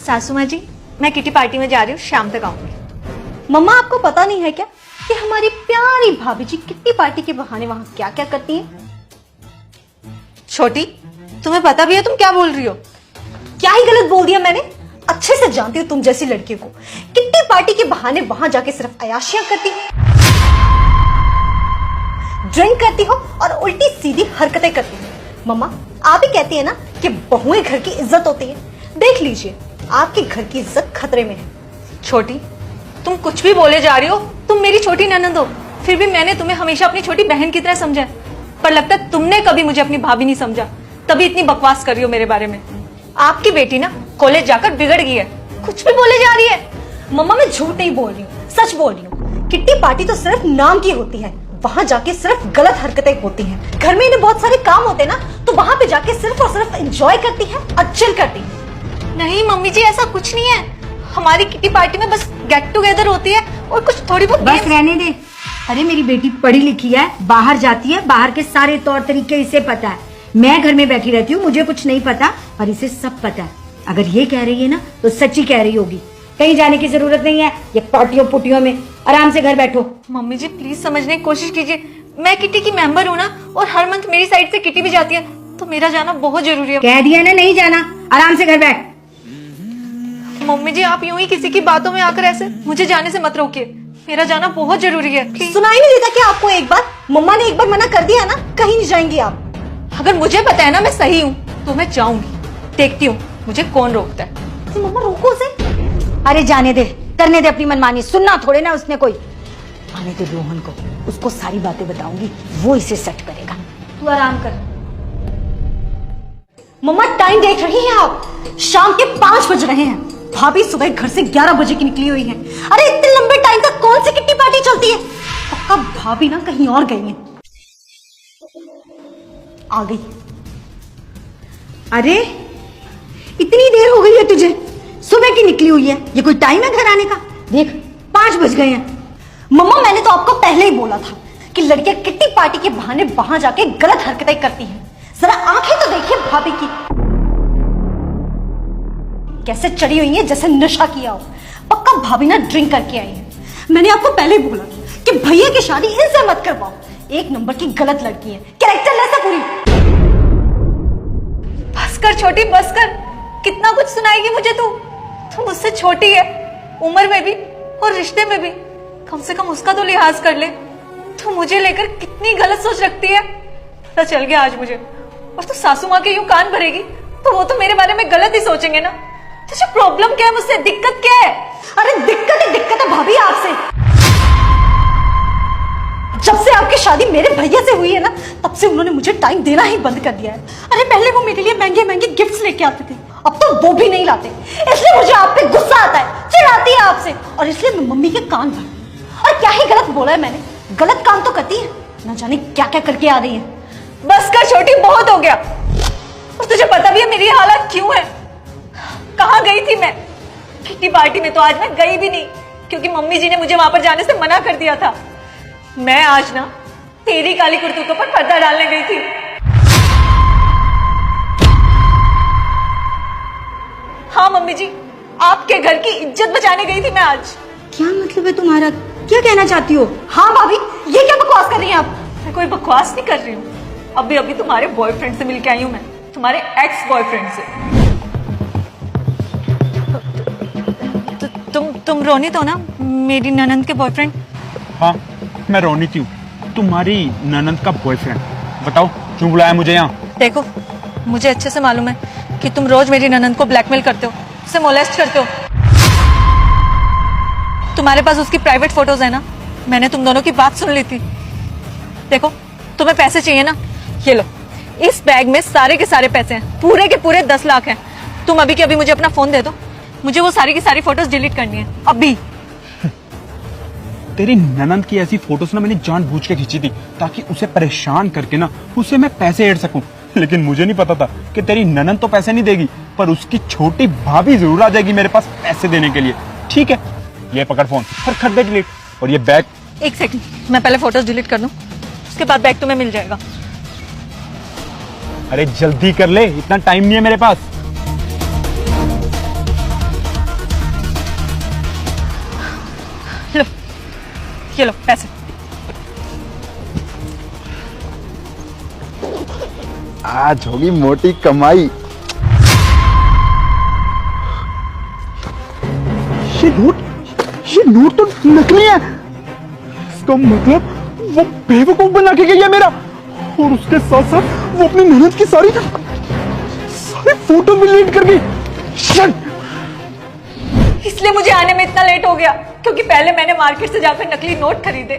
सासू माँ जी, मैं किटी पार्टी में जा रही हूँ, शाम तक आऊंगी। मम्मा आपको पता नहीं है क्या कि हमारी प्यारी भाभी जी किट्टी पार्टी के बहाने वहां क्या क्या करती हैं? छोटी, तुम्हें पता भी है तुम क्या बोल रही हो? क्या ही गलत बोल दिया मैंने? अच्छे से जानती हूँ तुम जैसी लड़की को। किट्टी पार्टी के बहाने वहां जाके सिर्फ अय्याशियां करती हो, ड्रिंक करती हो और उल्टी सीधी हरकतें करती हो। मम्मा आप ही कहती है ना कि बहुएं घर की इज्जत होती है। देख लीजिए आपके घर की इज्जत खतरे में है। छोटी, तुम कुछ भी बोले जा रही हो। तुम मेरी छोटी ननद हो, फिर भी मैंने तुम्हें हमेशा अपनी छोटी बहन की तरह समझा है। पर लगता है तुमने कभी मुझे अपनी भाभी नहीं समझा, तभी इतनी बकवास कर रही हो मेरे बारे में। आपकी बेटी ना कॉलेज जाकर बिगड़ गई है, कुछ भी बोले जा रही है। मम्मा मैं झूठ नहीं बोल रही हूँ, सच बोल रही हूँ। किट्टी पार्टी तो सिर्फ नाम की होती है, वहां जाके सिर्फ गलत हरकतें होती हैं। घर में इन्हें बहुत सारे काम होते हैं ना, तो वहां पे जाके सिर्फ और सिर्फ एंजॉय करती है और चिल करती है। नहीं मम्मी जी, ऐसा कुछ नहीं है। हमारी किटी पार्टी में बस गेट टुगेदर होती है और कुछ थोड़ी बहुत बस रहने दे। अरे मेरी बेटी पढ़ी लिखी है, बाहर जाती है, बाहर के सारे तौर तरीके इसे पता है। मैं घर में बैठी रहती हूँ, मुझे कुछ नहीं पता, पर इसे सब पता है। अगर ये कह रही है ना तो सच्ची कह रही होगी। कहीं जाने की जरूरत नहीं है, ये पार्टियों पुटियों में आराम से घर बैठो। मम्मी जी प्लीज समझने की कोशिश कीजिए। मैं किटी की मेंबर हूँ ना, और हर मंथ मेरी साइड से किटी भी जाती है, तो मेरा जाना बहुत जरूरी है। कह दिया ना नहीं जाना, आराम से घर बैठ। मम्मी जी आप यूं ही किसी की बातों में आकर ऐसे मुझे जाने से मत रोकिए, मेरा जाना बहुत जरूरी है। प्लीज। सुनाई नहीं देता क्या आपको? एक बार मम्मा ने एक बार मना कर दिया ना, कहीं नहीं जाएंगी आप। अगर मुझे पता है ना मैं सही हूँ तो मैं जाऊंगी, देखती हूँ मुझे कौन रोकता है। तो मम्मा रोको उसे। अरे जाने दे, करने दे अपनी मनमानी, सुनना थोड़े ना उसने कोई। आने दे रोहन को, उसको सारी बातें बताऊंगी, वो इसे सेट करेगा। तू आराम कर। मम्मा टाइम देख रही हैं आप? शाम के 5 बज रहे हैं। भाभी सुबह घर से 11 बजे की निकली हुई है। अरे इतने लंबे टाइम तक कौन सी किट्टी पार्टी चलती है? पक्का भाभी ना कहीं और गई है। आ गई। अरे इतनी देर हो गई है तुझे, सुबह की निकली हुई है, ये कोई टाइम है घर आने का? देख 5 बज गए हैं। मम्मा मैंने तो आपको पहले ही बोला था कि लड़कियां किट्टी पार्टी के बहाने वहां जाके गलत हरकतें करती हैं। जरा आंखें तो देखिए भाभी की, कैसे चढ़ी हुई है जैसे नशा किया हो। पक्का भाभी ना ड्रिंक करके आई है। मैंने आपको पहले ही बोला कि भैया की शादी इनसे मत करवाओ, एक नंबर की गलत लड़की है, कैरेक्टरलेस है पूरी। बस कर छोटी, बस कर। कितना कुछ सुनाएगी मुझे तू? तू मुझसे छोटी है, उम्र में भी और रिश्ते में भी। कम से कम उसका तो लिहाज कर ले। तू मुझे लेकर कितनी गलत सोच रखती है, पता चल गया आज मुझे। और तू सासू माँ के यूं कान भरेगी तो वो तो मेरे बारे में गलत ही सोचेंगे ना। तुझे प्रॉब्लम क्या है मुझसे, दिक्कत क्या है? अरे दिक्कत है भाभी आपसे। जब से आपकी शादी मेरे भैया से हुई है ना, तब से उन्होंने मुझे टाइम देना ही बंद कर दिया है। अरे पहले वो मेरे लिए महंगे महंगे गिफ्ट्स लेके आते थे, अब तो वो भी नहीं लाते। इसलिए मुझे आप पे गुस्सा आता है, चिढ़ाती है आपसे, और इसलिए मैं मम्मी के कान भर। और क्या ही गलत बोला है मैंने? गलत काम तो करती है, ना जाने क्या क्या करके आ रही है। बस कर छोटी, बहुत हो गया। और तुझे पता भी है मेरी हालत क्यों है। कहाँ गई थी मैं? किट्टी पार्टी में तो आज मैं गई भी नहीं, क्योंकि मम्मी जी ने मुझे वहां पर जाने से मना कर दिया था। मैं आज ना तेरी काली कुर्तुतों पर पर्दा डालने गई थी। हाँ मम्मी जी, आपके घर की इज्जत बचाने गई थी मैं आज। क्या मतलब है तुम्हारा, क्या कहना चाहती हो? हाँ भाभी, ये क्या बकवास कर रही हैं आप? मैं कोई बकवास नहीं कर रही हूँ। अभी अभी तुम्हारे बॉयफ्रेंड से मिलके आई हूँ मैं, तुम्हारे एक्स बॉयफ्रेंड से। तुम रोनित हो ना, मेरी ननंद के बॉयफ्रेंड? हाँ मैं रोनित हूँ, तुम्हारी ननंद का बॉयफ्रेंड। बताओ क्यों बुलाया मुझे यहाँ? देखो मुझे अच्छे से मालूम है कि तुम रोज मेरी ननंद को ब्लैकमेल करते हो, उसे मोलेस्ट करते हो। तुम्हारे पास उसकी प्राइवेट फोटोज है ना, मैंने तुम दोनों की बात सुन ली थी। देखो तुम्हें पैसे चाहिए ना, ये लो, इस बैग में सारे के सारे पैसे हैं, पूरे के पूरे 10 लाख हैं। तुम अभी के अभी मुझे अपना फोन दे दो, मुझे वो सारी की सारी फोटोज डिलीट करनी है अभी। तेरी ननंद की ऐसी फोटोज ना मैंने जानबूझ के खींची थी, ताकि उसे परेशान करके ना उसे मैं पैसे ऐड सकूं। लेकिन मुझे नहीं पता था कि तेरी ननंद तो पैसे नहीं देगी, पर उसकी छोटी भाभी जरूर आ जाएगी मेरे पास पैसे देने के लिए। ठीक है, ये पकड़ फोन और कर दे डिलीट। और ये बैग, एक सेकंड, मैं पहले फोटोज डिलीट कर दूं, उसके बाद बैग तुम्हें मिल जाएगा। अरे जल्दी कर ले, इतना टाइम नहीं है मेरे पास। ये लो पैसे। आज होगी मोटी कमाई। ये नोट तो नकली है। इसका मतलब वो बेवकूफ बना के गई है मेरा, और उसके साथ साथ वो अपनी मेहनत की सारी फोटो भी डिलीट कर गई। शिट! इसलिए मुझे आने में इतना लेट हो गया, क्योंकि पहले मैंने मार्केट से जाकर नकली नोट खरीदे